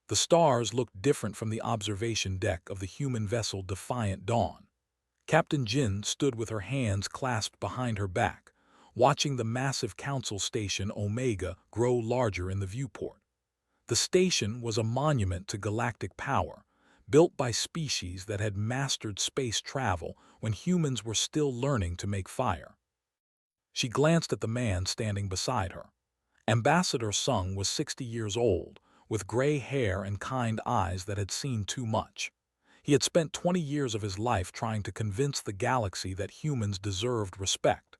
The stars looked different from the observation deck of the human vessel Defiant Dawn. Captain Jin stood with her hands clasped behind her back, watching the massive council station Omega grow larger in the viewport. The station was a monument to galactic power, built by species that had mastered space travel when humans were still learning to make fire. She glanced at the man standing beside her. Ambassador Sung was 60 years old, with gray hair and kind eyes that had seen too much. He had spent 20 years of his life trying to convince the galaxy that humans deserved respect.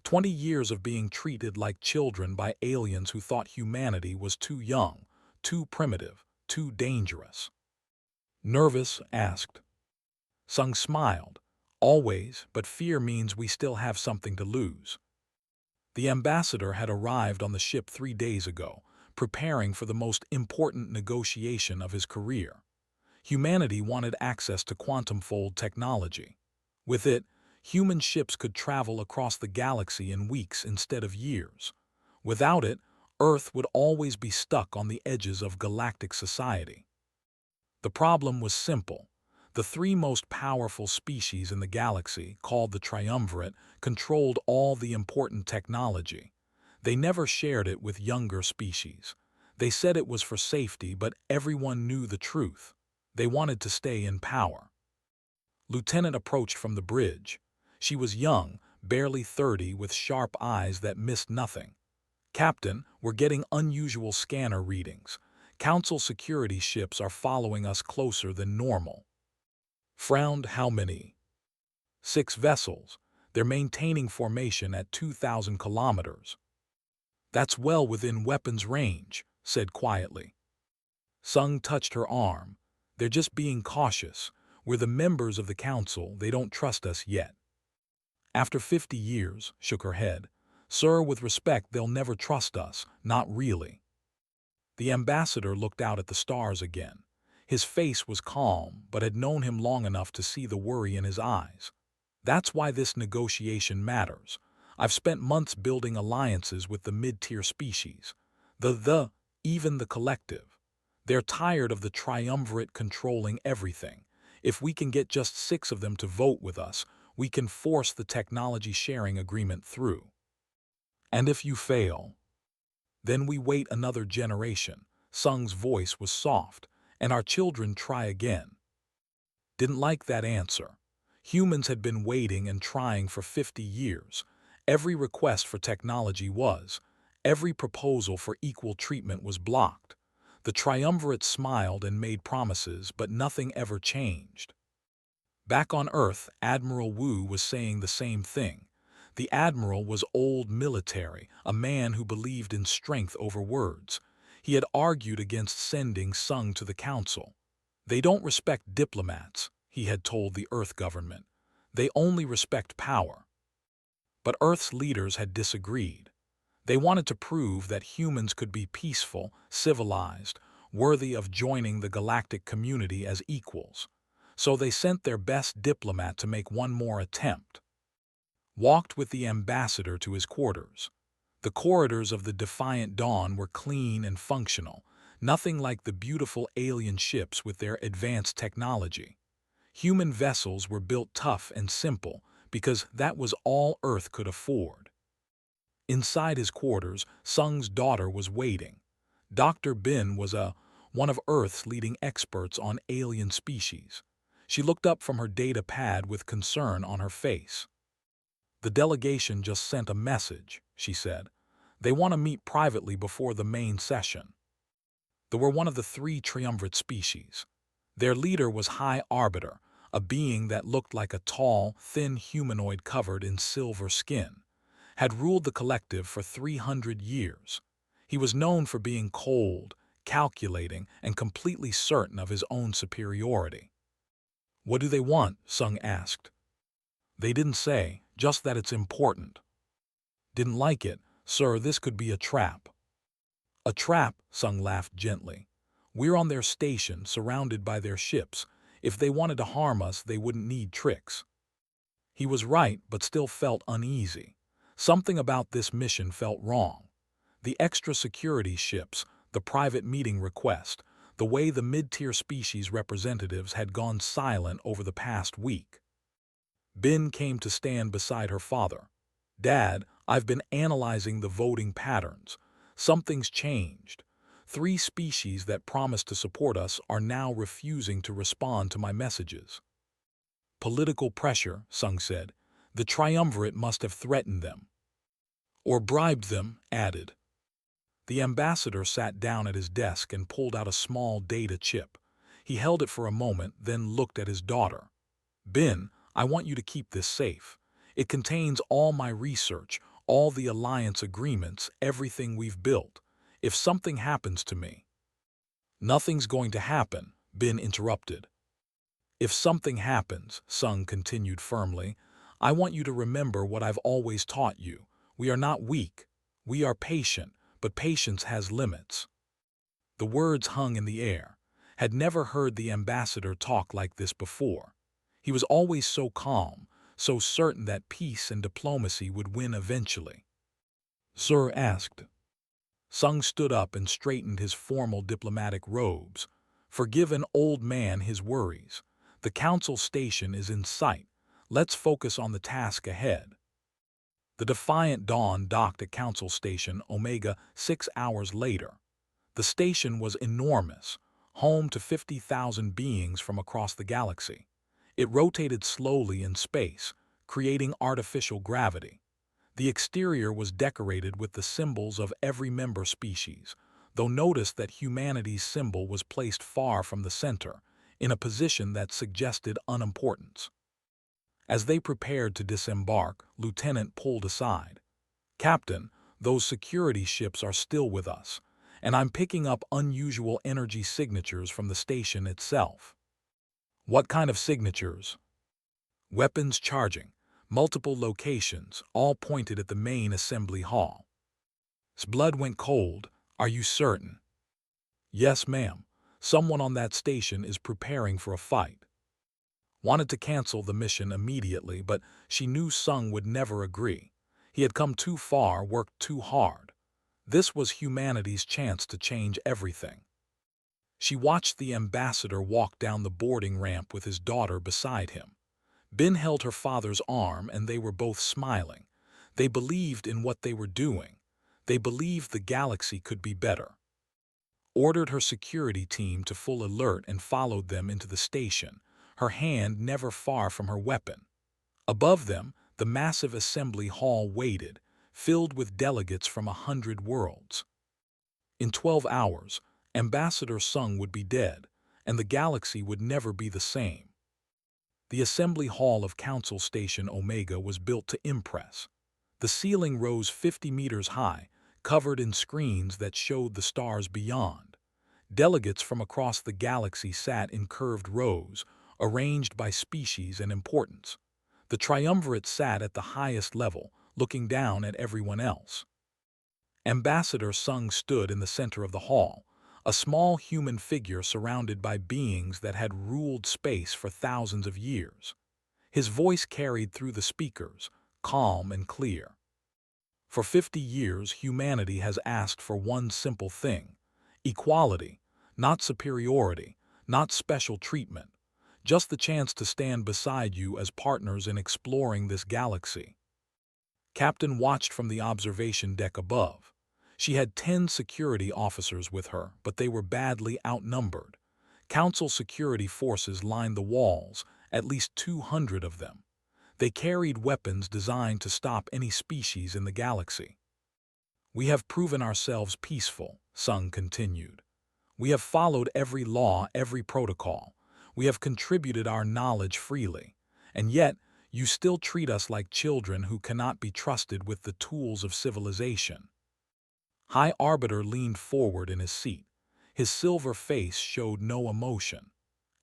20 years of being treated like children by aliens who thought humanity was too young, too primitive, too dangerous. Nervous, asked. Sung smiled. Always, but fear means we still have something to lose. The ambassador had arrived on the ship 3 days ago, preparing for the most important negotiation of his career. Humanity wanted access to quantum-fold technology. With it, human ships could travel across the galaxy in weeks instead of years. Without it, Earth would always be stuck on the edges of galactic society. The problem was simple. The 3 most powerful species in the galaxy, called the Triumvirate, controlled all the important technology. They never shared it with younger species. They said it was for safety, but everyone knew the truth. They wanted to stay in power. Lieutenant approached from the bridge. She was young, barely 30, with sharp eyes that missed nothing. Captain, we're getting unusual scanner readings. Council security ships are following us closer than normal. Frowned. How many? 6 vessels. They're maintaining formation at 2,000 kilometers. That's well within weapons range, said quietly. Sung touched her arm. They're just being cautious. We're the members of the council. They don't trust us yet. After 50 years, shook her head. Sir, with respect, they'll never trust us. Not really. The ambassador looked out at the stars again. His face was calm, but had known him long enough to see the worry in his eyes. That's why this negotiation matters. I've spent months building alliances with the mid-tier species. Even the collective. They're tired of the triumvirate controlling everything. If we can get just 6 of them to vote with us, we can force the technology sharing agreement through. And if you fail? Then we wait another generation. Sung's voice was soft. And our children try again. Didn't like that answer. Humans had been waiting and trying for 50 years. Every request for technology was. Every proposal for equal treatment was blocked. The triumvirate smiled and made promises, but nothing ever changed. Back on Earth, Admiral Wu was saying the same thing. The Admiral was old military, a man who believed in strength over words. He had argued against sending Sung to the council. They don't respect diplomats, he had told the Earth government. They only respect power. But Earth's leaders had disagreed. They wanted to prove that humans could be peaceful, civilized, worthy of joining the galactic community as equals. So they sent their best diplomat to make one more attempt. Walked with the ambassador to his quarters. The corridors of the Defiant Dawn were clean and functional, nothing like the beautiful alien ships with their advanced technology. Human vessels were built tough and simple because that was all Earth could afford. Inside his quarters, Sung's daughter was waiting. Dr. Bin was one of Earth's leading experts on alien species. She looked up from her data pad with concern on her face. The delegation just sent a message, she said. They want to meet privately before the main session. They were one of the 3 triumvirate species. Their leader was High Arbiter, a being that looked like a tall, thin humanoid covered in silver skin, had ruled the collective for 300 years. He was known for being cold, calculating, and completely certain of his own superiority. What do they want? Sung asked. They didn't say, just that it's important. Didn't like it, sir. This could be a trap. A trap, Sung laughed gently. We're on their station, surrounded by their ships. If they wanted to harm us, they wouldn't need tricks. He was right, but still felt uneasy. Something about this mission felt wrong. The extra security ships, the private meeting request, the way the mid-tier species representatives had gone silent over the past week. Bin came to stand beside her father. "Dad, I've been analyzing the voting patterns. Something's changed. 3 species that promised to support us are now refusing to respond to my messages." "Political pressure," Sung said. "The triumvirate must have threatened them." "Or bribed them," added. The ambassador sat down at his desk and pulled out a small data chip. He held it for a moment, then looked at his daughter. "Bin, I want you to keep this safe. It contains all my research, all the alliance agreements, everything we've built. If something happens to me—" "Nothing's going to happen," Bin interrupted. "If something happens," Sung continued firmly, "I want you to remember what I've always taught you. We are not weak. We are patient, but patience has limits." The words hung in the air. Had never heard the ambassador talk like this before. He was always so calm, so certain that peace and diplomacy would win eventually. "Sir?" asked. Sung stood up and straightened his formal diplomatic robes. "Forgive an old man his worries. The council station is in sight. Let's focus on the task ahead." The Defiant Dawn docked at Council Station Omega 6 hours later. The station was enormous, home to 50,000 beings from across the galaxy. It rotated slowly in space, creating artificial gravity. The exterior was decorated with the symbols of every member species, though notice that humanity's symbol was placed far from the center, in a position that suggested unimportance. As they prepared to disembark, Lieutenant pulled aside. "Captain, those security ships are still with us, and I'm picking up unusual energy signatures from the station itself." "What kind of signatures?" "Weapons charging, multiple locations, all pointed at the main assembly hall." "His blood went cold. Are you certain?" "Yes, ma'am. Someone on that station is preparing for a fight." Wanted to cancel the mission immediately, but she knew Sung would never agree. He had come too far, worked too hard. This was humanity's chance to change everything. She watched the ambassador walk down the boarding ramp with his daughter beside him. Bin held her father's arm and they were both smiling. They believed in what they were doing. They believed the galaxy could be better. Ordered her security team to full alert and followed them into the station, her hand never far from her weapon. Above them, the massive assembly hall waited, filled with delegates from 100 worlds. In 12 hours, Ambassador Sung would be dead, and the galaxy would never be the same. The assembly hall of Council Station Omega was built to impress. The ceiling rose 50 meters high, covered in screens that showed the stars beyond. Delegates from across the galaxy sat in curved rows, arranged by species and importance. The triumvirate sat at the highest level, looking down at everyone else. Ambassador Sung stood in the center of the hall, a small human figure surrounded by beings that had ruled space for thousands of years. His voice carried through the speakers, calm and clear. "For 50 years, humanity has asked for one simple thing: equality, not superiority, not special treatment. Just the chance to stand beside you as partners in exploring this galaxy." Captain watched from the observation deck above. She had 10 security officers with her, but they were badly outnumbered. Council security forces lined the walls, at least 200 of them. They carried weapons designed to stop any species in the galaxy. "We have proven ourselves peaceful," Sung continued. "We have followed every law, every protocol. We have contributed our knowledge freely. And yet, you still treat us like children who cannot be trusted with the tools of civilization." High Arbiter leaned forward in his seat. His silver face showed no emotion.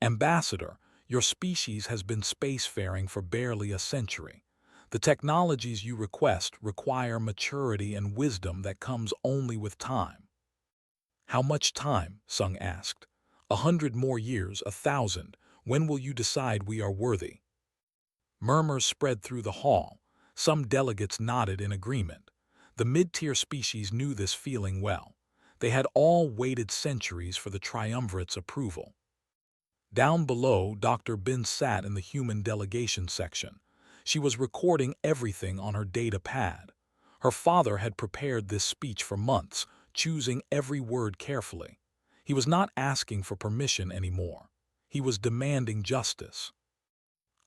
"Ambassador, your species has been spacefaring for barely a century. The technologies you request require maturity and wisdom that comes only with time." "How much time?" Sung asked. 100 more years, 1,000. When will you decide we are worthy?" Murmurs spread through the hall. Some delegates nodded in agreement. The mid-tier species knew this feeling well. They had all waited centuries for the triumvirate's approval. Down below, Dr. Bin sat in the human delegation section. She was recording everything on her data pad. Her father had prepared this speech for months, choosing every word carefully. He was not asking for permission anymore. He was demanding justice.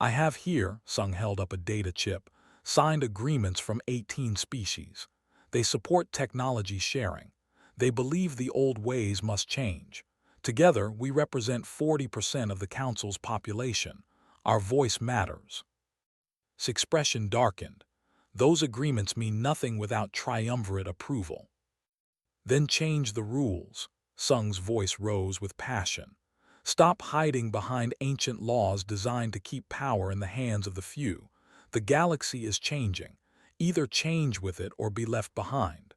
I have here, Sung held up a data chip, signed agreements from 18 species. They support technology sharing. They believe the old ways must change. Together, we represent 40% of the Council's population. Our voice matters. His expression darkened. Those agreements mean nothing without triumvirate approval. Then change the rules. Sung's voice rose with passion. Stop hiding behind ancient laws designed to keep power in the hands of the few. The galaxy is changing. Either change with it or be left behind.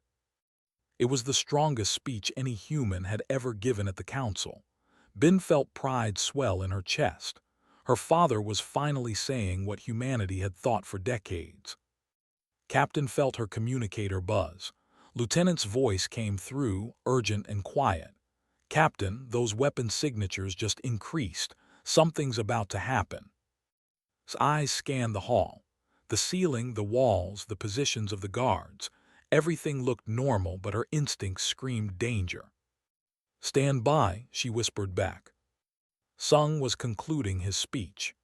It was the strongest speech any human had ever given at the council. Bin felt pride swell in her chest. Her father was finally saying what humanity had thought for decades. Captain felt her communicator buzz. Lieutenant's voice came through, urgent and quiet. Captain, those weapon signatures just increased. Something's about to happen. His eyes scanned the hall. The ceiling, the walls, the positions of the guards. Everything looked normal, but her instincts screamed danger. Stand by, she whispered back. Sung was concluding his speech.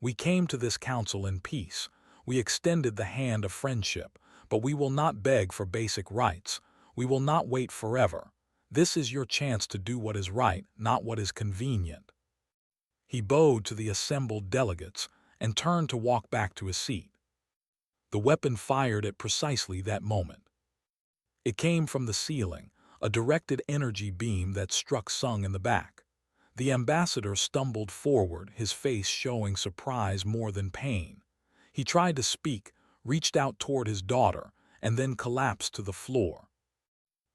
We came to this council in peace. We extended the hand of friendship, but we will not beg for basic rights. We will not wait forever. This is your chance to do what is right, not what is convenient. He bowed to the assembled delegates and turned to walk back to his seat. The weapon fired at precisely that moment. It came from the ceiling, a directed energy beam that struck Sung in the back. The ambassador stumbled forward, his face showing surprise more than pain. He tried to speak, reached out toward his daughter, and then collapsed to the floor.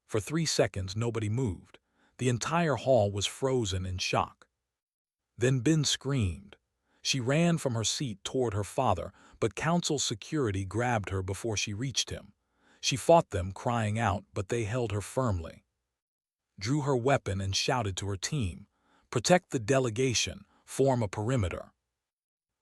For 3 seconds, nobody moved. The entire hall was frozen in shock. Then Bin screamed. She ran from her seat toward her father, but council security grabbed her before she reached him. She fought them, crying out, but they held her firmly. Drew her weapon and shouted to her team, "Protect the delegation, form a perimeter."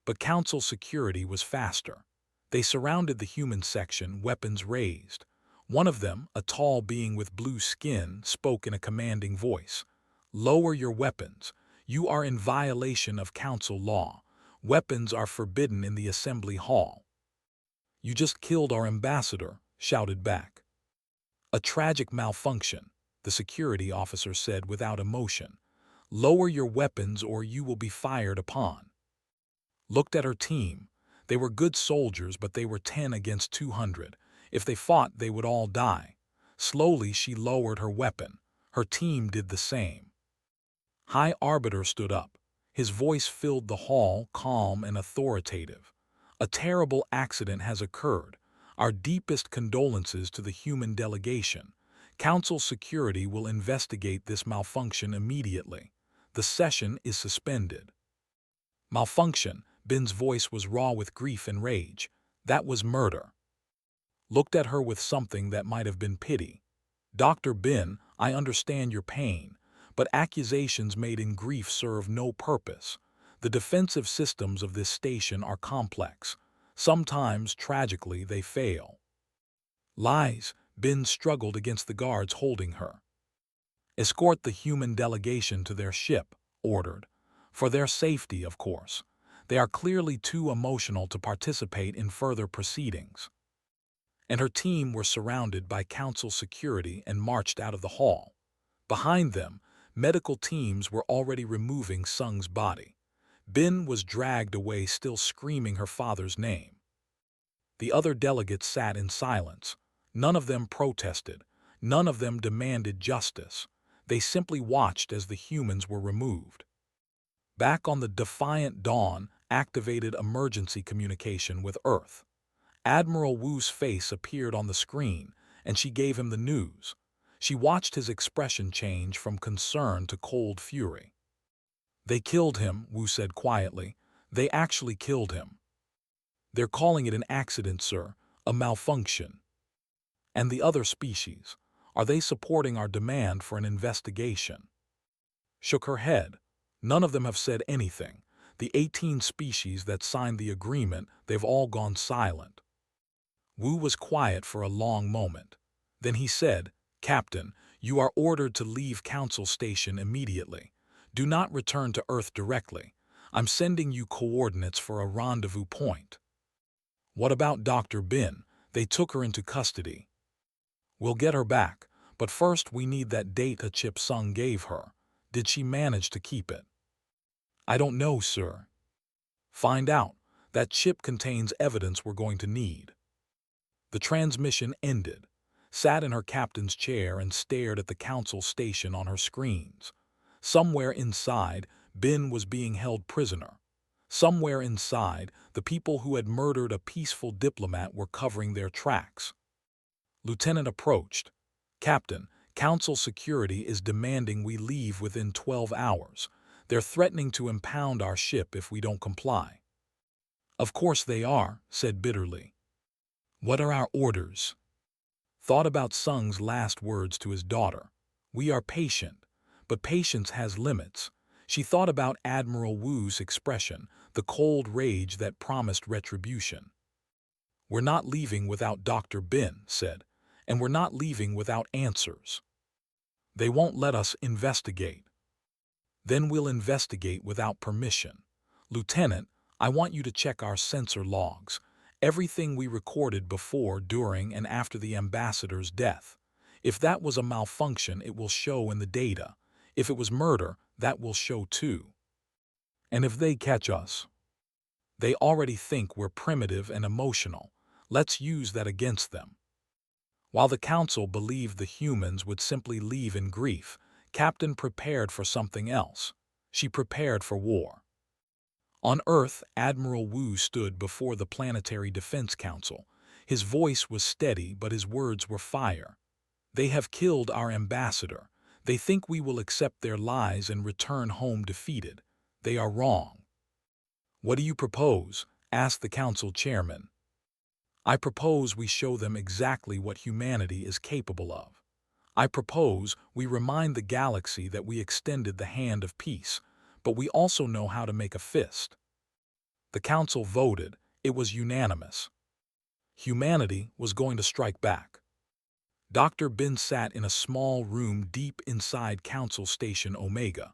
But council security was faster. They surrounded the human section, weapons raised. One of them, a tall being with blue skin, spoke in a commanding voice. "Lower your weapons. You are in violation of council law. Weapons are forbidden in the assembly hall." "You just killed our ambassador," shouted back. "A tragic malfunction," the security officer said without emotion. "Lower your weapons or you will be fired upon." Looked at her team. They were good soldiers, but they were 10 against 200. If they fought, they would all die. Slowly, she lowered her weapon. Her team did the same. High Arbiter stood up. His voice filled the hall, calm and authoritative. "A terrible accident has occurred. Our deepest condolences to the human delegation. Council security will investigate this malfunction immediately. The session is suspended." Malfunction. Bin's voice was raw with grief and rage. That was murder. Looked at her with something that might have been pity. "Dr. Bin, I understand your pain, but accusations made in grief serve no purpose. The defensive systems of this station are complex. Sometimes, tragically, they fail." "Lies." Bin struggled against the guards holding her. "Escort the human delegation to their ship," ordered. "For their safety, of course. They are clearly too emotional to participate in further proceedings." And her team were surrounded by council security and marched out of the hall. Behind them, medical teams were already removing Sung's body. Bin was dragged away, still screaming her father's name. The other delegates sat in silence. None of them protested. None of them demanded justice. They simply watched as the humans were removed. Back on the Defiant Dawn activated emergency communication with Earth. Admiral Wu's face appeared on the screen, and she gave him the news. She watched his expression change from concern to cold fury. "They killed him," Wu said quietly. "They actually killed him. They're calling it an accident, sir, a malfunction." And the other species, Are they supporting our demand for an investigation? Shook her head. None of them have said anything. The 18 species that signed the agreement, they've all gone silent. Wu was quiet for a long moment. Then he said, Captain, you are ordered to leave Council Station immediately. Do not return to Earth directly. I'm sending you coordinates for a rendezvous point. What about Dr. Bin? They took her into custody. We'll get her back, but first we need that data chip Sung gave her. Did she manage to keep it? I don't know, sir. Find out. That chip contains evidence we're going to need. The transmission ended, sat in her captain's chair and stared at the council station on her screens. Somewhere inside, Bin was being held prisoner. Somewhere inside, the people who had murdered a peaceful diplomat were covering their tracks. Lieutenant approached. Captain, Council security is demanding we leave within 12 hours. They're threatening to impound our ship if we don't comply. Of course they are, said bitterly. What are our orders? Thought about Sung's last words to his daughter. We are patient, but patience has limits. She thought about Admiral Wu's expression, the cold rage that promised retribution. We're not leaving without Dr. Bin, said, and we're not leaving without answers. They won't let us investigate. Then we'll investigate without permission. Lieutenant, I want you to check our sensor logs. Everything we recorded before, during, and after the ambassador's death. If that was a malfunction, it will show in the data. If it was murder, that will show too. And if they catch us, they already think we're primitive and emotional. Let's use that against them. While the council believed the humans would simply leave in grief, Captain prepared for something else. She prepared for war. On Earth, Admiral Wu stood before the Planetary Defense Council. His voice was steady, but his words were fire. They have killed our ambassador. They think we will accept their lies and return home defeated. They are wrong. What do you propose? Asked the council chairman. I propose we show them exactly what humanity is capable of. I propose we remind the galaxy that we extended the hand of peace, but we also know how to make a fist. The council voted. It was unanimous. Humanity was going to strike back. Dr. Bin sat in a small room deep inside Council Station Omega.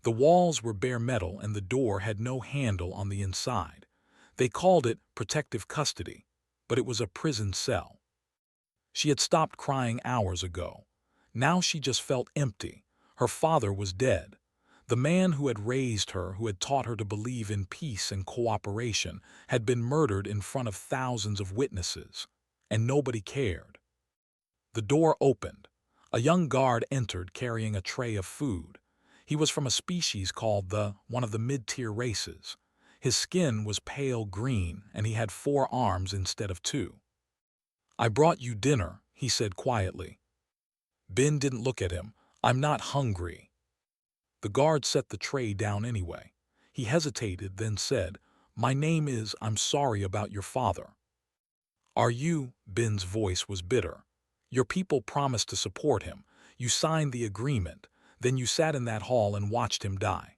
The walls were bare metal and the door had no handle on the inside. They called it protective custody, but it was a prison cell. She had stopped crying hours ago. Now she just felt empty. Her father was dead. The man who had raised her, who had taught her to believe in peace and cooperation, had been murdered in front of thousands of witnesses, and nobody cared. The door opened. A young guard entered carrying a tray of food. He was from a species called one of the mid-tier races. His skin was pale green, and he had 4 arms instead of 2. I brought you dinner, he said quietly. Bin didn't look at him. I'm not hungry. The guard set the tray down anyway. He hesitated, then said, My name is, I'm sorry about your father. Are you? Bin's voice was bitter. Your people promised to support him. You signed the agreement. Then you sat in that hall and watched him die.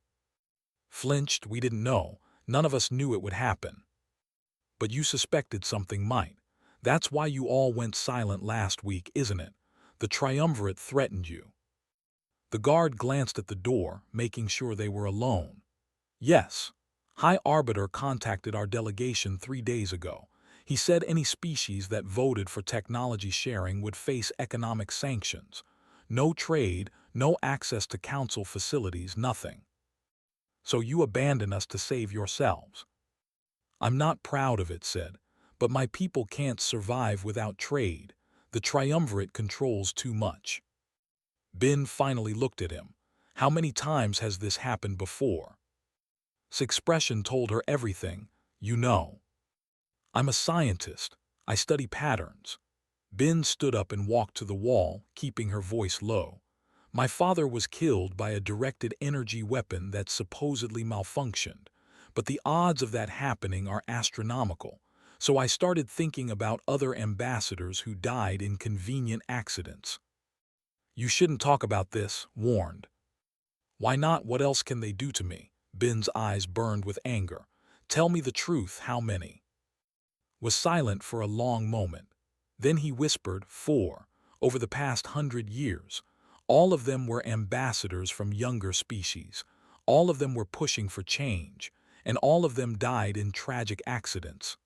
Flinched, we didn't know. None of us knew it would happen. But you suspected something might. That's why you all went silent last week, isn't it? The triumvirate threatened you. The guard glanced at the door, making sure they were alone. Yes. High Arbiter contacted our delegation 3 days ago. He said any species that voted for technology sharing would face economic sanctions. No trade, no access to council facilities, nothing. So you abandon us to save yourselves. I'm not proud of it, said, but my people can't survive without trade. The triumvirate controls too much. Bin finally looked at him. How many times has this happened before? His expression told her everything. You know. I'm a scientist. I study patterns. Bin stood up and walked to the wall, keeping her voice low. My father was killed by a directed energy weapon that supposedly malfunctioned, but the odds of that happening are astronomical, so I started thinking about other ambassadors who died in convenient accidents. You shouldn't talk about this, warned. Why not? What else can they do to me? Bin's eyes burned with anger. Tell me the truth, how many? Was silent for a long moment. Then he whispered, 4, over the past 100 years. All of them were ambassadors from younger species. All of them were pushing for change, and all of them died in tragic accidents.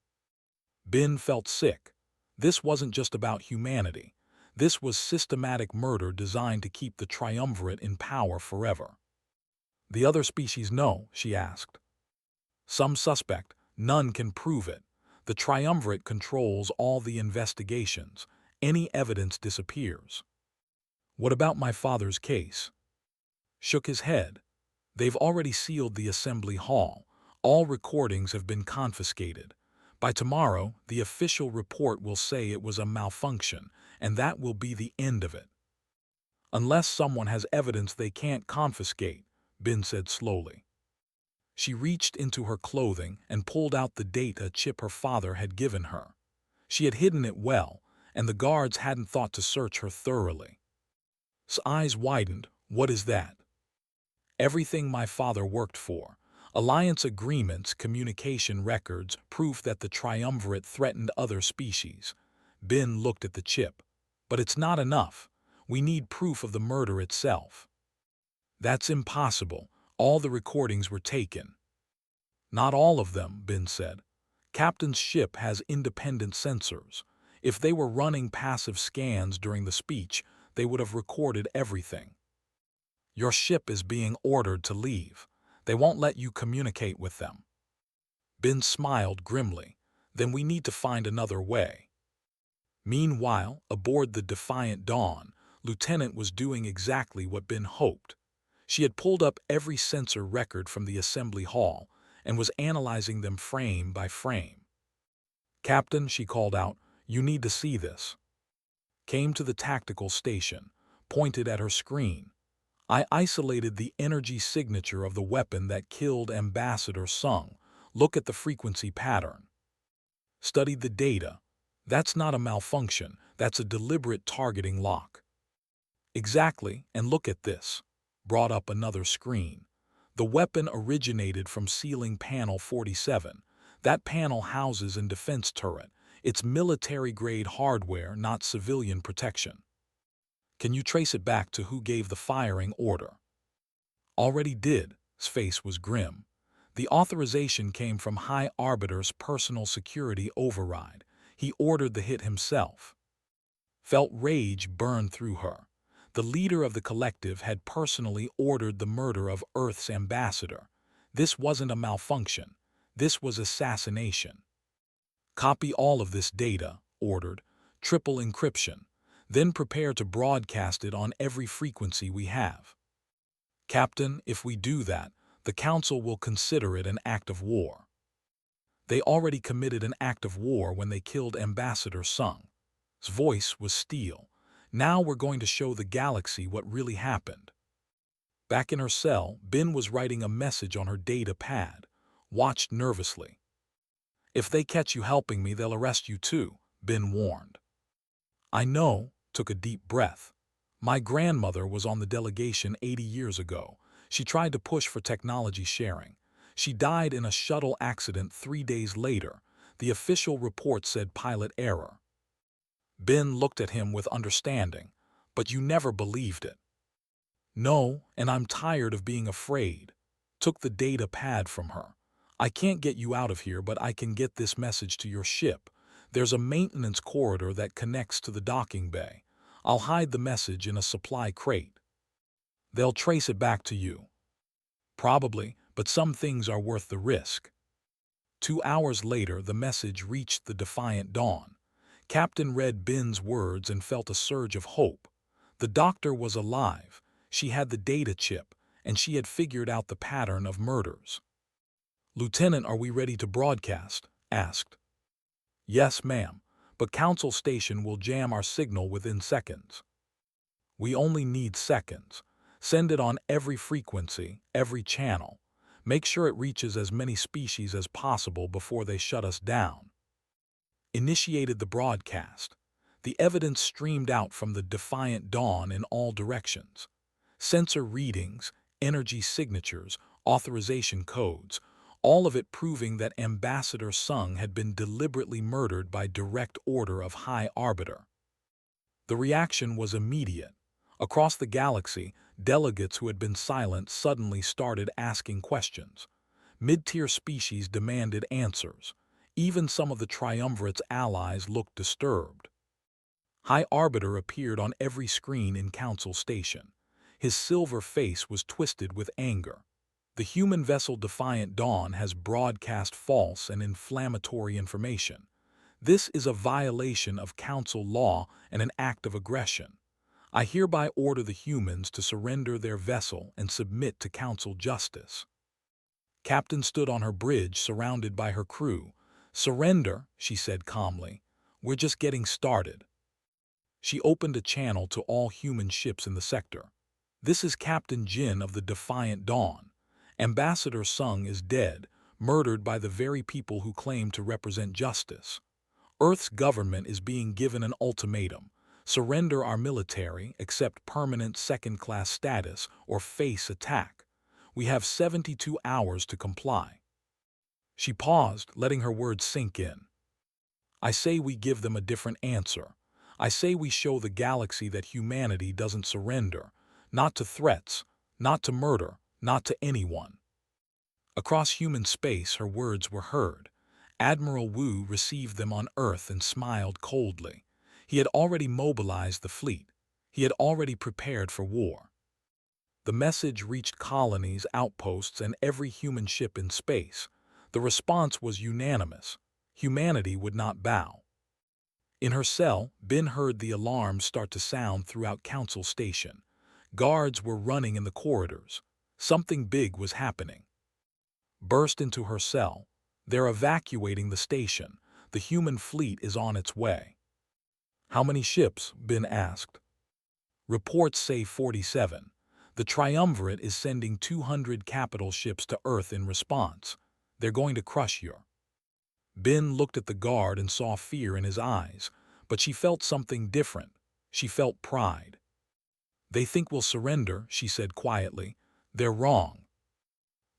Bin felt sick. This wasn't just about humanity. This was systematic murder designed to keep the triumvirate in power forever. The other species know, she asked. Some suspect, none can prove it. The triumvirate controls all the investigations. Any evidence disappears. What about my father's case? Shook his head. They've already sealed the assembly hall. All recordings have been confiscated. By tomorrow, the official report will say it was a malfunction, and that will be the end of it. Unless someone has evidence they can't confiscate, Bin said slowly. She reached into her clothing and pulled out the data chip her father had given her. She had hidden it well, and the guards hadn't thought to search her thoroughly. His eyes widened. What is that? Everything my father worked for. Alliance agreements, communication records, proof that the triumvirate threatened other species. Bin looked at the chip. But it's not enough. We need proof of the murder itself. That's impossible. All the recordings were taken. Not all of them, Bin said. Captain's ship has independent sensors. If they were running passive scans during the speech, they would have recorded everything. Your ship is being ordered to leave. They won't let you communicate with them. Bin smiled grimly. Then we need to find another way. Meanwhile, aboard the Defiant Dawn, Lieutenant was doing exactly what Bin hoped. She had pulled up every sensor record from the assembly hall and was analyzing them frame by frame. Captain, she called out, you need to see this. Came to the tactical station, pointed at her screen. I isolated the energy signature of the weapon that killed Ambassador Sung. Look at the frequency pattern. Studied the data. That's not a malfunction, that's a deliberate targeting lock. Exactly, and look at this. Brought up another screen. The weapon originated from ceiling panel 47. That panel houses a defense turret. It's military-grade hardware, not civilian protection. Can you trace it back to who gave the firing order? Already did. His face was grim. The authorization came from High Arbiter's personal security override. He ordered the hit himself. Felt rage burn through her. The leader of the collective had personally ordered the murder of Earth's ambassador. This wasn't a malfunction. This was assassination. Copy all of this data, ordered, triple encryption, then prepare to broadcast it on every frequency we have. Captain, if we do that, the Council will consider it an act of war. They already committed an act of war when they killed Ambassador Sung. His voice was steel. Now we're going to show the galaxy what really happened. Back in her cell, Bin was writing a message on her data pad, watched nervously. If they catch you helping me, they'll arrest you too, Bin warned. I know, took a deep breath. My grandmother was on the delegation 80 years ago. She tried to push for technology sharing. She died in a shuttle accident 3 days later. The official report said pilot error. Bin looked at him with understanding. But you never believed it. No, and I'm tired of being afraid. Took the data pad from her. I can't get you out of here, but I can get this message to your ship. There's a maintenance corridor that connects to the docking bay. I'll hide the message in a supply crate. They'll trace it back to you. Probably, but some things are worth the risk. 2 hours later, the message reached the Defiant Dawn. Captain read Bin's words and felt a surge of hope. The doctor was alive. She had the data chip, and she had figured out the pattern of murders. Lieutenant, are we ready to broadcast? Asked. Yes, ma'am, but Council Station will jam our signal within seconds. We only need seconds. Send it on every frequency, every channel. Make sure it reaches as many species as possible before they shut us down. Initiated the broadcast. The evidence streamed out from the defiant dawn in all directions. Sensor readings, energy signatures, authorization codes, all of it proving that Ambassador Sung had been deliberately murdered by direct order of High Arbiter. The reaction was immediate. Across the galaxy, delegates who had been silent suddenly started asking questions. Mid-tier species demanded answers. Even some of the Triumvirate's allies looked disturbed. High Arbiter appeared on every screen in Council Station. His silver face was twisted with anger. The human vessel Defiant Dawn has broadcast false and inflammatory information. This is a violation of Council law and an act of aggression. I hereby order the humans to surrender their vessel and submit to Council justice. Captain stood on her bridge surrounded by her crew. "Surrender," she said calmly. "We're just getting started." She opened a channel to all human ships in the sector. "This is Captain Jin of the Defiant Dawn. Ambassador Sung is dead, murdered by the very people who claim to represent justice. Earth's government is being given an ultimatum. Surrender our military, accept permanent second-class status, or face attack. We have 72 hours to comply." She paused, letting her words sink in. "I say we give them a different answer. I say we show the galaxy that humanity doesn't surrender, not to threats, not to murder, not to anyone." Across human space, her words were heard. Admiral Wu received them on Earth and smiled coldly. He had already mobilized the fleet. He had already prepared for war. The message reached colonies, outposts, and every human ship in space. The response was unanimous. Humanity would not bow. In her cell, Bin heard the alarms start to sound throughout Council Station. Guards were running in the corridors. Something big was happening. Burst into her cell. "They're evacuating the station. The human fleet is on its way." "How many ships?" Bin asked. "Reports say 47. The Triumvirate is sending 200 capital ships to Earth in response. They're going to crush you." Bin looked at the guard and saw fear in his eyes, but she felt something different. She felt pride. "They think we'll surrender," she said quietly. "They're wrong.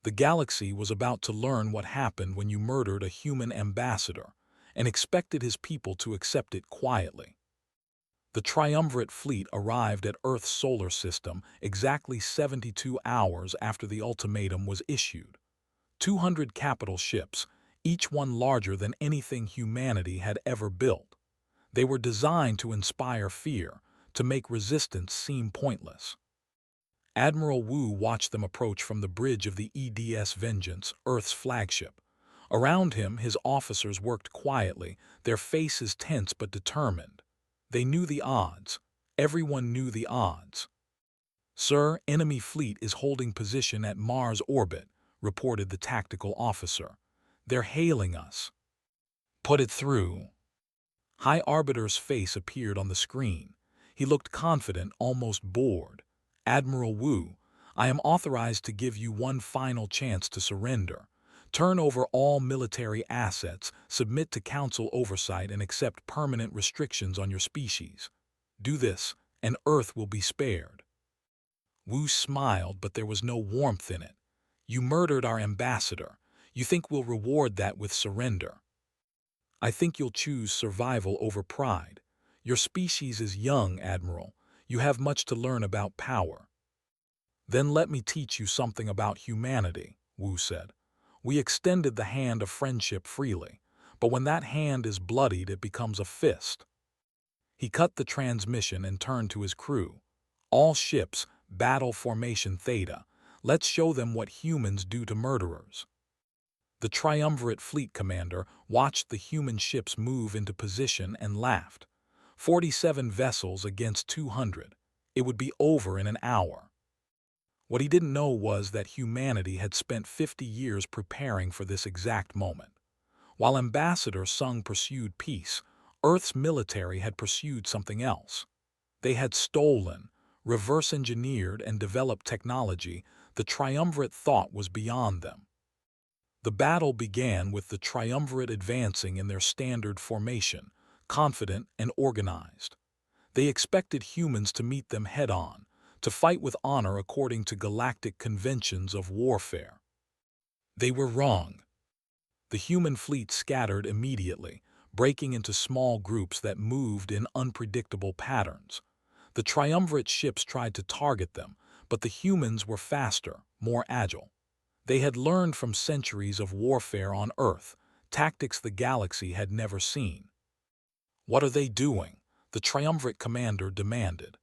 The galaxy was about to learn what happened when you murdered a human ambassador and expected his people to accept it quietly." The Triumvirate fleet arrived at Earth's solar system exactly 72 hours after the ultimatum was issued. 200 capital ships, each one larger than anything humanity had ever built. They were designed to inspire fear, to make resistance seem pointless. Admiral Wu watched them approach from the bridge of the EDS Vengeance, Earth's flagship. Around him, his officers worked quietly, their faces tense but determined. They knew the odds. Everyone knew the odds. "Sir, enemy fleet is holding position at Mars orbit," reported the tactical officer. "They're hailing us." "Put it through." High Arbiter's face appeared on the screen. He looked confident, almost bored. "Admiral Wu, I am authorized to give you one final chance to surrender. Turn over all military assets, submit to Council oversight, and accept permanent restrictions on your species. Do this, and Earth will be spared." Wu smiled, but there was no warmth in it. "You murdered our ambassador. You think we'll reward that with surrender? I think you'll choose survival over pride. Your species is young, Admiral. You have much to learn about power." "Then let me teach you something about humanity," Wu said. "We extended the hand of friendship freely, but when that hand is bloodied, it becomes a fist." He cut the transmission and turned to his crew. "All ships, battle formation Theta. Let's show them what humans do to murderers." The Triumvirate fleet commander watched the human ships move into position and laughed. 47 vessels against 200. It would be over in an hour. What he didn't know was that humanity had spent 50 years preparing for this exact moment. While Ambassador Sung pursued peace, Earth's military had pursued something else. They had stolen, reverse-engineered, and developed technology the Triumvirate thought was beyond them. The battle began with the Triumvirate advancing in their standard formation, confident and organized. They expected humans to meet them head-on, to fight with honor according to galactic conventions of warfare. They were wrong. The human fleet scattered immediately, breaking into small groups that moved in unpredictable patterns. The triumvirate ships tried to target them, but the humans were faster, more agile. They had learned from centuries of warfare on Earth, tactics the galaxy had never seen. "What are they doing?" the triumvirate commander demanded.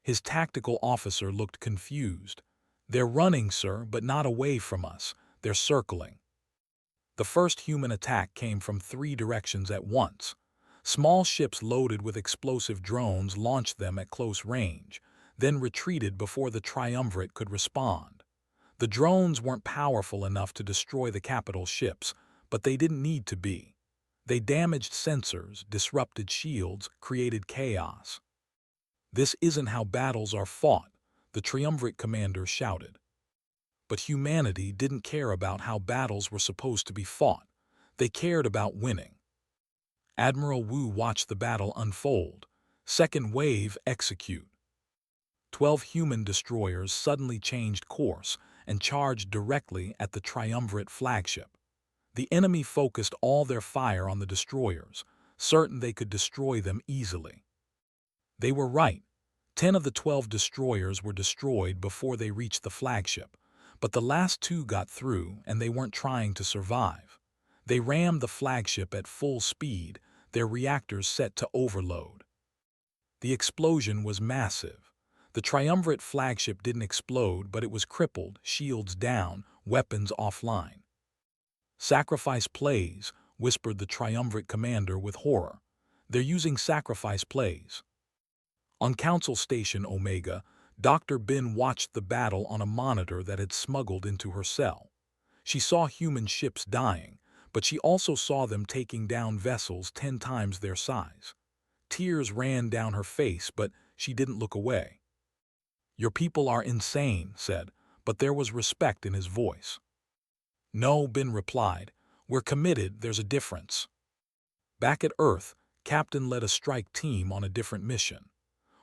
His tactical officer looked confused. "They're running, sir, but not away from us. They're circling." The first human attack came from 3 directions at once. Small ships loaded with explosive drones launched them at close range, then retreated before the triumvirate could respond. The drones weren't powerful enough to destroy the capital ships, but they didn't need to be. They damaged sensors, disrupted shields, created chaos. "This isn't how battles are fought," the triumvirate commander shouted. But humanity didn't care about how battles were supposed to be fought. They cared about winning. Admiral Wu watched the battle unfold. Second wave, execute. 12 human destroyers suddenly changed course and charged directly at the triumvirate flagship. The enemy focused all their fire on the destroyers, certain they could destroy them easily. They were right. 10 of the 12 destroyers were destroyed before they reached the flagship, but the last 2 got through and they weren't trying to survive. They rammed the flagship at full speed, their reactors set to overload. The explosion was massive. The triumvirate flagship didn't explode, but it was crippled, shields down, weapons offline. "Sacrifice plays," whispered the triumvirate commander with horror. "They're using sacrifice plays." On Council Station Omega, Dr. Bin watched the battle on a monitor that had smuggled into her cell. She saw human ships dying, but she also saw them taking down vessels 10 times their size. Tears ran down her face, but she didn't look away. "Your people are insane," said, but there was respect in his voice. "No," Bin replied. "We're committed, there's a difference." Back at Earth, Captain led a strike team on a different mission.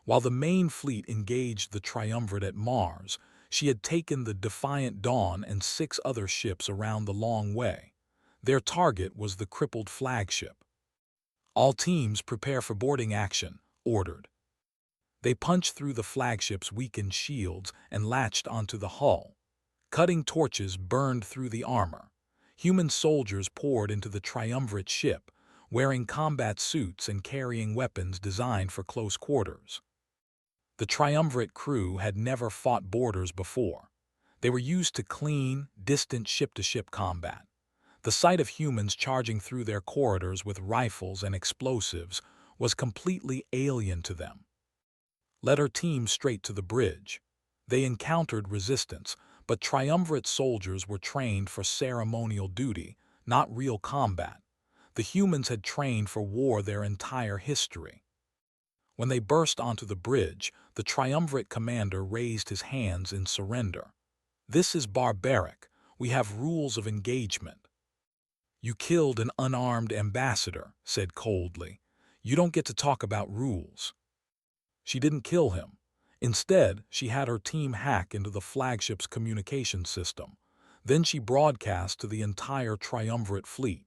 While the main fleet engaged the triumvirate at Mars, she had taken the Defiant Dawn and 6 other ships around the long way. Their target was the crippled flagship. "All teams prepare for boarding action," ordered. They punched through the flagship's weakened shields and latched onto the hull. Cutting torches burned through the armor. Human soldiers poured into the triumvirate ship, wearing combat suits and carrying weapons designed for close quarters. The triumvirate crew had never fought boarders before. They were used to clean, distant ship-to-ship combat. The sight of humans charging through their corridors with rifles and explosives was completely alien to them. Led her team straight to the bridge. They encountered resistance, but triumvirate soldiers were trained for ceremonial duty, not real combat. The humans had trained for war their entire history. When they burst onto the bridge, the triumvirate commander raised his hands in surrender. "This is barbaric. We have rules of engagement." "You killed an unarmed ambassador," said coldly. "You don't get to talk about rules." She didn't kill him. Instead, she had her team hack into the flagship's communication system. Then she broadcast to the entire triumvirate fleet.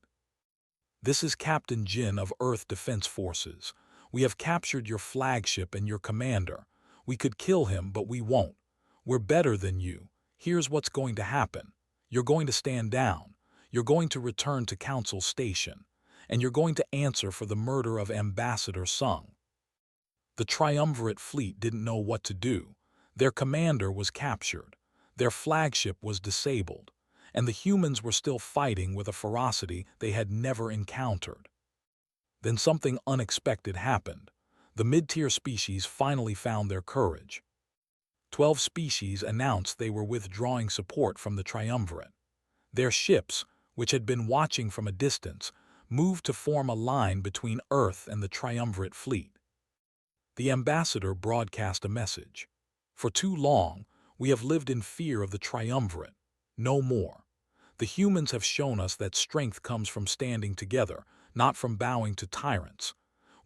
"This is Captain Jin of Earth Defense Forces. We have captured your flagship and your commander. We could kill him, but we won't. We're better than you. Here's what's going to happen. You're going to stand down. You're going to return to Council Station. And you're going to answer for the murder of Ambassador Sung." The triumvirate fleet didn't know what to do. Their commander was captured. Their flagship was disabled. And the humans were still fighting with a ferocity they had never encountered. Then something unexpected happened. The mid-tier species finally found their courage. 12 species announced they were withdrawing support from the triumvirate. Their ships, which had been watching from a distance, moved to form a line between Earth and the triumvirate fleet. The ambassador broadcast a message. "For too long, we have lived in fear of the triumvirate. No more. The humans have shown us that strength comes from standing together, not from bowing to tyrants.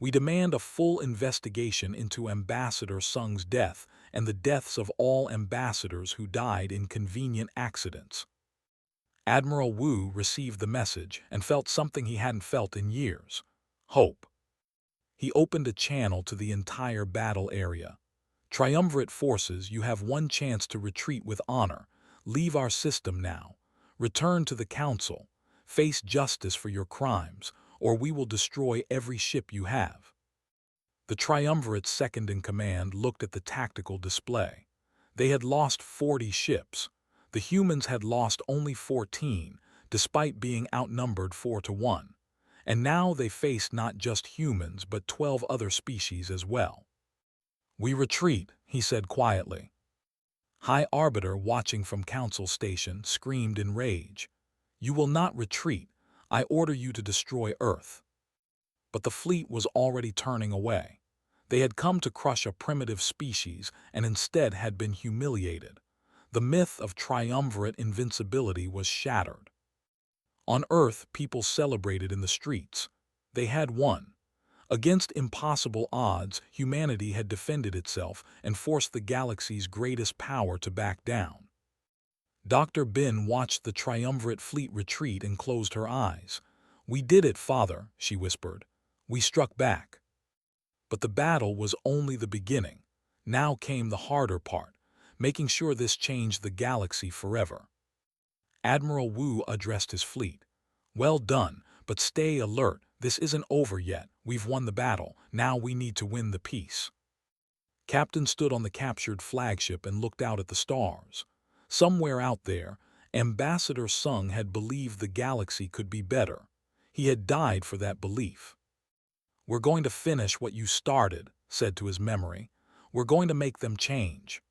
We demand a full investigation into Ambassador Sung's death and the deaths of all ambassadors who died in convenient accidents." Admiral Wu received the message and felt something he hadn't felt in years: hope. He opened a channel to the entire battle area. "Triumvirate forces, you have one chance to retreat with honor. Leave our system now. Return to the Council. Face justice for your crimes, or we will destroy every ship you have." The Triumvirate's second-in-command looked at the tactical display. They had lost 40 ships. The humans had lost only 14, despite being outnumbered 4-1. And now they faced not just humans but 12 other species as well. "We retreat," he said quietly. High Arbiter, watching from Council Station, screamed in rage. "You will not retreat. I order you to destroy Earth." But the fleet was already turning away. They had come to crush a primitive species and instead had been humiliated. The myth of triumvirate invincibility was shattered. On Earth, people celebrated in the streets. They had won. Against impossible odds, humanity had defended itself and forced the galaxy's greatest power to back down. Dr. Bin watched the triumvirate fleet retreat and closed her eyes. "We did it, Father," she whispered. "We struck back." But the battle was only the beginning. Now came the harder part, making sure this changed the galaxy forever. Admiral Wu addressed his fleet. "Well done, but stay alert. This isn't over yet. We've won the battle. Now we need to win the peace." Captain stood on the captured flagship and looked out at the stars. Somewhere out there, Ambassador Sung had believed the galaxy could be better. He had died for that belief. "We're going to finish what you started," said to his memory. "We're going to make them change."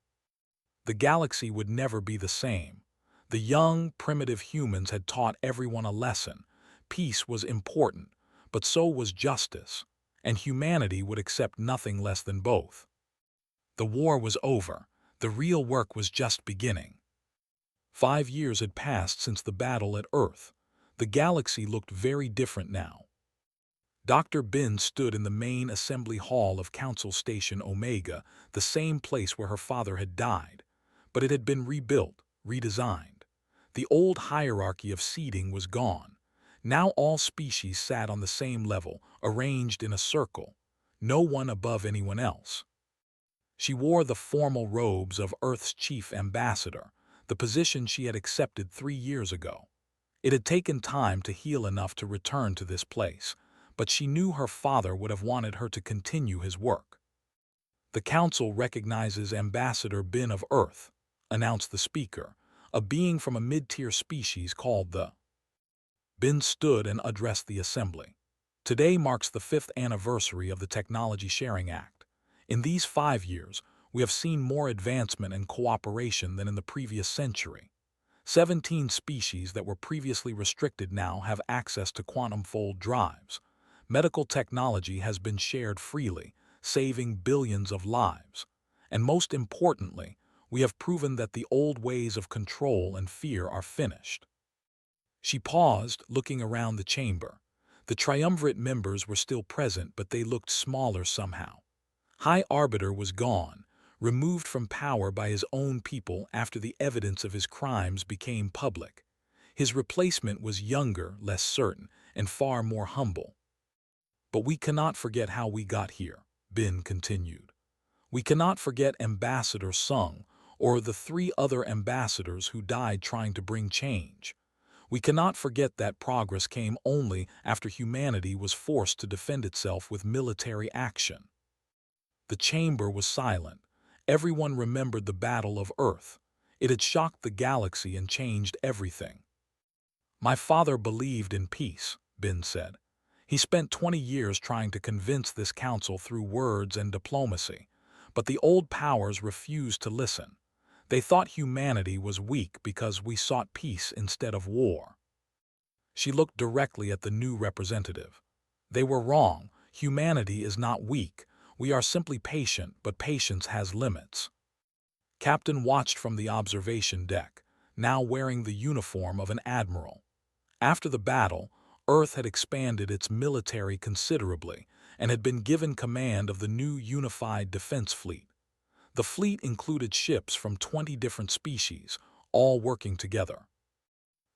The galaxy would never be the same. The young, primitive humans had taught everyone a lesson. Peace was important, but so was justice, and humanity would accept nothing less than both. The war was over. The real work was just beginning. 5 years had passed since the battle at Earth. The galaxy looked very different now. Dr. Bin stood in the main assembly hall of Council Station Omega, the same place where her father had died. But it had been rebuilt, redesigned. The old hierarchy of seating was gone. Now all species sat on the same level, arranged in a circle, no one above anyone else. She wore the formal robes of Earth's chief ambassador, the position she had accepted 3 years ago. It had taken time to heal enough to return to this place, but she knew her father would have wanted her to continue his work. "The Council recognizes Ambassador Bin of Earth," announced the speaker, a being from a mid-tier species called the. Bin stood and addressed the assembly. "Today marks the 5th anniversary of the Technology Sharing Act. In these 5 years, we have seen more advancement and cooperation than in the previous century. 17 species that were previously restricted now have access to quantum-fold drives. Medical technology has been shared freely, saving billions of lives. And most importantly, we have proven that the old ways of control and fear are finished." She paused, looking around the chamber. The triumvirate members were still present, but they looked smaller somehow. High Arbiter was gone, removed from power by his own people after the evidence of his crimes became public. His replacement was younger, less certain, and far more humble. "But we cannot forget how we got here," Bin continued. "We cannot forget Ambassador Sung or the 3 other ambassadors who died trying to bring change. We cannot forget that progress came only after humanity was forced to defend itself with military action." The chamber was silent. Everyone remembered the Battle of Earth. It had shocked the galaxy and changed everything. "My father believed in peace," Bin said. "He spent 20 years trying to convince this council through words and diplomacy, but the old powers refused to listen. They thought humanity was weak because we sought peace instead of war." She looked directly at the new representative. "They were wrong. Humanity is not weak. We are simply patient, but patience has limits." Captain watched from the observation deck, now wearing the uniform of an admiral. After the battle, Earth had expanded its military considerably, and had been given command of the new unified defense fleet. The fleet included ships from 20 different species, all working together.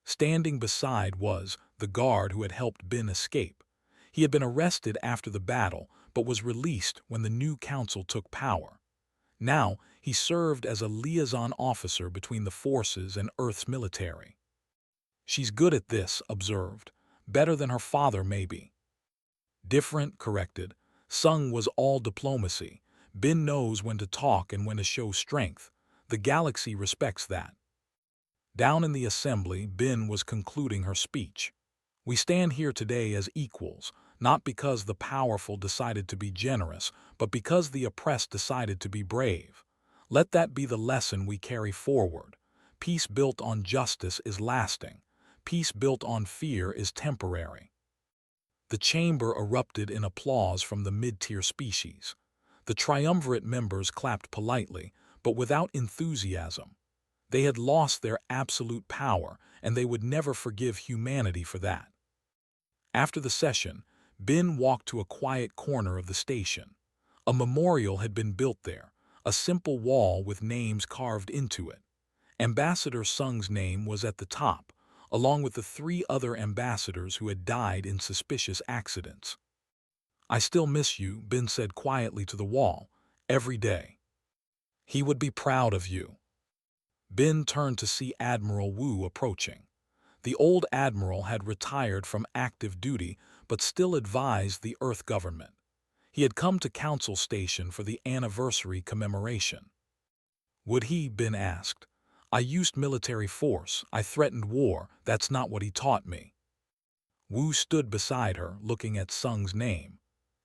Standing beside was the guard who had helped Bin escape. He had been arrested after the battle, but was released when the new council took power. Now, he served as a liaison officer between the forces and Earth's military. She's good at this, observed. Better than her father, maybe. Different, corrected. Sung was all diplomacy. Bin knows when to talk and when to show strength. The galaxy respects that. Down in the assembly, Bin was concluding her speech. We stand here today as equals, not because the powerful decided to be generous, but because the oppressed decided to be brave. Let that be the lesson we carry forward. Peace built on justice is lasting. Peace built on fear is temporary. The chamber erupted in applause from the mid-tier species. The triumvirate members clapped politely, but without enthusiasm. They had lost their absolute power, and they would never forgive humanity for that. After the session, Bin walked to a quiet corner of the station. A memorial had been built there, a simple wall with names carved into it. Ambassador Sung's name was at the top, along with the 3 other ambassadors who had died in suspicious accidents. I still miss you, Bin said quietly to the wall, every day. He would be proud of you. Bin turned to see Admiral Wu approaching. The old admiral had retired from active duty but still advised the Earth government. He had come to Council Station for the anniversary commemoration. Would he, Bin asked. I used military force, I threatened war, that's not what he taught me. Wu stood beside her, looking at Sung's name.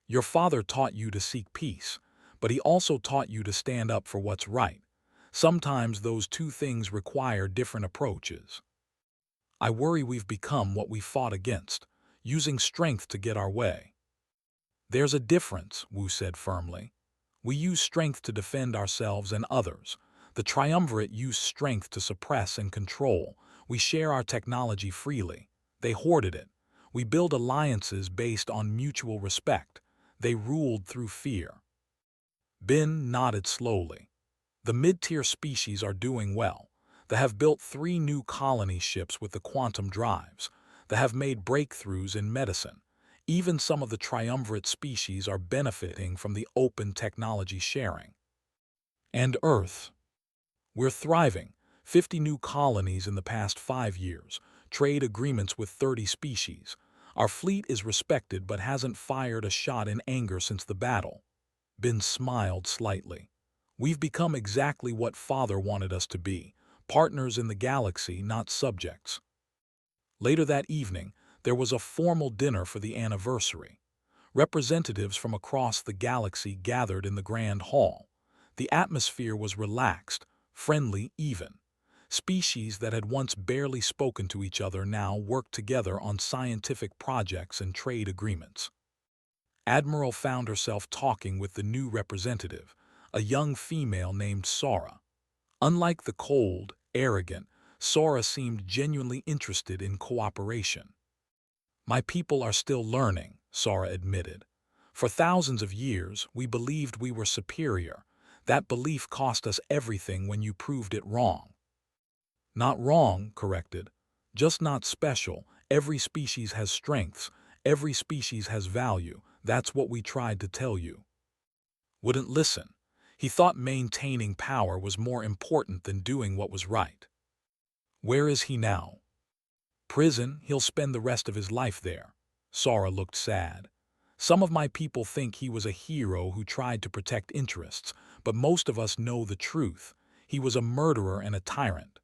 Your father taught you to seek peace, but he also taught you to stand up for what's right. Sometimes those two things require different approaches. I worry we've become what we fought against, using strength to get our way. There's a difference, Wu said firmly. We use strength to defend ourselves and others. The triumvirate used strength to suppress and control. We share our technology freely. They hoarded it. We build alliances based on mutual respect. They ruled through fear. Bin nodded slowly. The mid-tier species are doing well. They have built 3 new colony ships with the quantum drives. They have made breakthroughs in medicine. Even some of the triumvirate species are benefiting from the open technology sharing. And Earth. We're thriving. 50 new colonies in the past 5 years. Trade agreements with 30 species. Our fleet is respected but hasn't fired a shot in anger since the battle. Bin smiled slightly. We've become exactly what Father wanted us to be. Partners in the galaxy, not subjects. Later that evening, there was a formal dinner for the anniversary. Representatives from across the galaxy gathered in the grand hall. The atmosphere was relaxed, friendly even. Species that had once barely spoken to each other now worked together on scientific projects and trade agreements. Admiral found herself talking with the new representative, a young female named Sora. Unlike the cold, arrogant, Sora seemed genuinely interested in cooperation. My people are still learning, Sora admitted. For thousands of years, we believed we were superior. That belief cost us everything when you proved it wrong. Not wrong, corrected. Just not special. Every species has strengths. Every species has value. That's what we tried to tell you. Wouldn't listen. He thought maintaining power was more important than doing what was right. Where is he now? Prison. He'll spend the rest of his life there. Sora looked sad. Some of my people think he was a hero who tried to protect interests, but most of us know the truth. He was a murderer and a tyrant.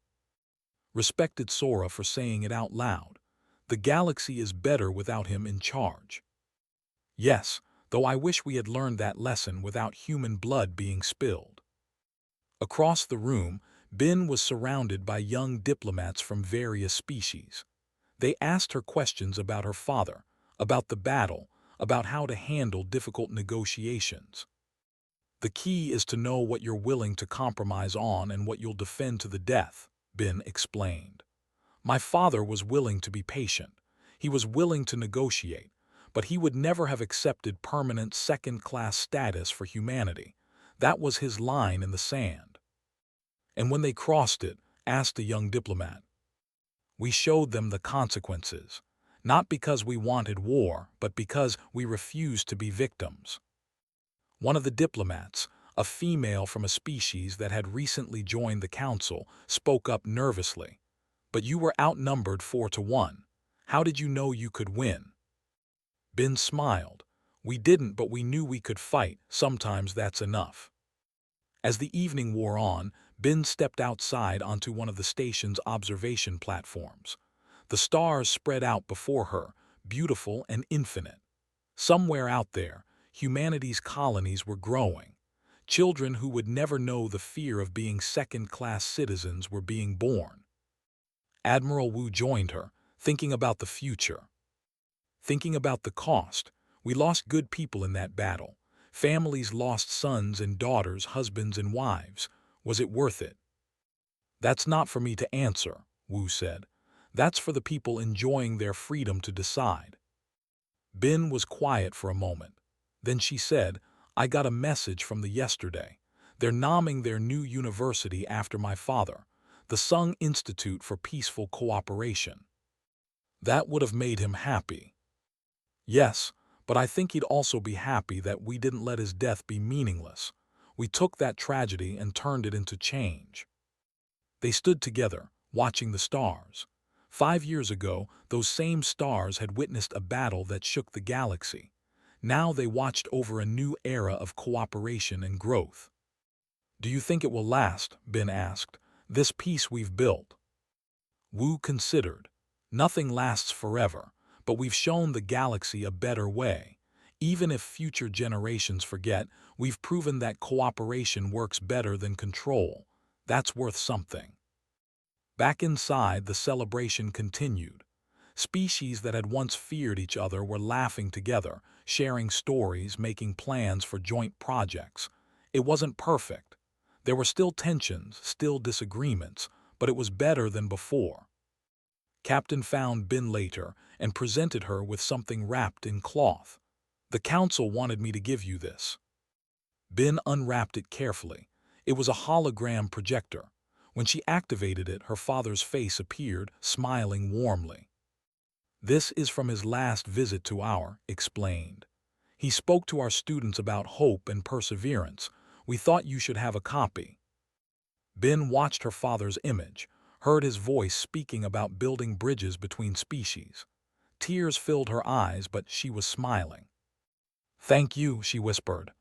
Respected Sora for saying it out loud. The galaxy is better without him in charge. Yes, though I wish we had learned that lesson without human blood being spilled. Across the room, Bin was surrounded by young diplomats from various species. They asked her questions about her father, about the battle, about how to handle difficult negotiations. The key is to know what you're willing to compromise on and what you'll defend to the death, Bin explained. My father was willing to be patient. He was willing to negotiate, but he would never have accepted permanent second-class status for humanity. That was his line in the sand. And when they crossed it, asked a young diplomat, we showed them the consequences, not because we wanted war, but because we refused to be victims. One of the diplomats, a female from a species that had recently joined the council, spoke up nervously. But you were outnumbered 4-1. How did you know you could win? Ben smiled. We didn't, but we knew we could fight. Sometimes that's enough. As the evening wore on, Ben stepped outside onto one of the station's observation platforms. The stars spread out before her, beautiful and infinite. Somewhere out there, humanity's colonies were growing. Children who would never know the fear of being second-class citizens were being born. Admiral Wu joined her, thinking about the future. Thinking about the cost. We lost good people in that battle. Families lost sons and daughters, husbands and wives. Was it worth it? That's not for me to answer, Wu said. That's for the people enjoying their freedom to decide. Ben was quiet for a moment. Then she said, I got a message from the yesterday. They're naming their new university after my father, the Sung Institute for Peaceful Cooperation. That would have made him happy. Yes, but I think he'd also be happy that we didn't let his death be meaningless. We took that tragedy and turned it into change. They stood together, watching the stars. 5 years ago, those same stars had witnessed a battle that shook the galaxy. Now they watched over a new era of cooperation and growth. Do you think it will last? Ben asked. This peace we've built. Wu considered. Nothing lasts forever, but we've shown the galaxy a better way. Even if future generations forget, we've proven that cooperation works better than control. That's worth something. Back inside, the celebration continued. Species that had once feared each other were laughing together, sharing stories, making plans for joint projects. It wasn't perfect. There were still tensions, still disagreements, but it was better than before. Captain found Ben later and presented her with something wrapped in cloth. The council wanted me to give you this. Ben unwrapped it carefully. It was a hologram projector. When she activated it, her father's face appeared, smiling warmly. This is from his last visit to our, explained. He spoke to our students about hope and perseverance. We thought you should have a copy. Ben watched her father's image, heard his voice speaking about building bridges between species. Tears filled her eyes, but she was smiling. Thank you, she whispered.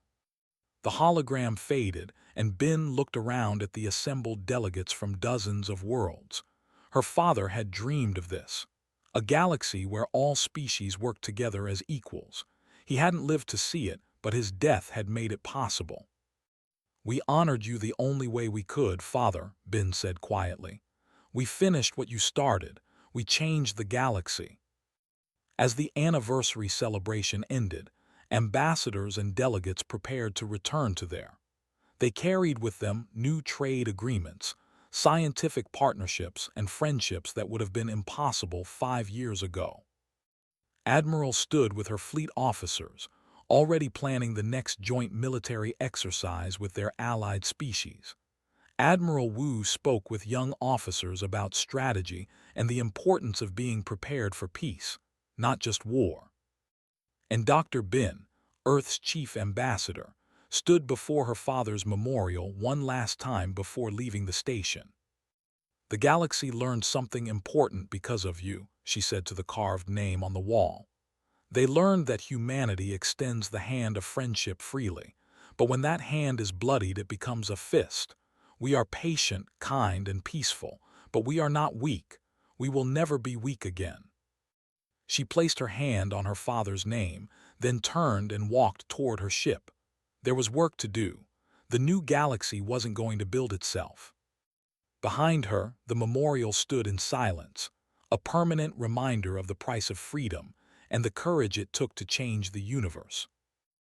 The hologram faded, and Ben looked around at the assembled delegates from dozens of worlds. Her father had dreamed of this. A galaxy where all species worked together as equals. He hadn't lived to see it, but his death had made it possible. We honored you the only way we could, Father, Ben said quietly. We finished what you started. We changed the galaxy. As the anniversary celebration ended, ambassadors and delegates prepared to return to there. They carried with them new trade agreements, scientific partnerships, and friendships that would have been impossible 5 years ago. Admiral stood with her fleet officers, already planning the next joint military exercise with their allied species. Admiral Wu spoke with young officers about strategy and the importance of being prepared for peace, not just war. And Dr. Ben, Earth's chief ambassador, stood before her father's memorial one last time before leaving the station. The galaxy learned something important because of you, she said to the carved name on the wall. They learned that humanity extends the hand of friendship freely, but when that hand is bloodied, it becomes a fist. We are patient, kind, and peaceful, but we are not weak. We will never be weak again. She placed her hand on her father's name, then turned and walked toward her ship. There was work to do. The new galaxy wasn't going to build itself. Behind her, the memorial stood in silence, a permanent reminder of the price of freedom and the courage it took to change the universe.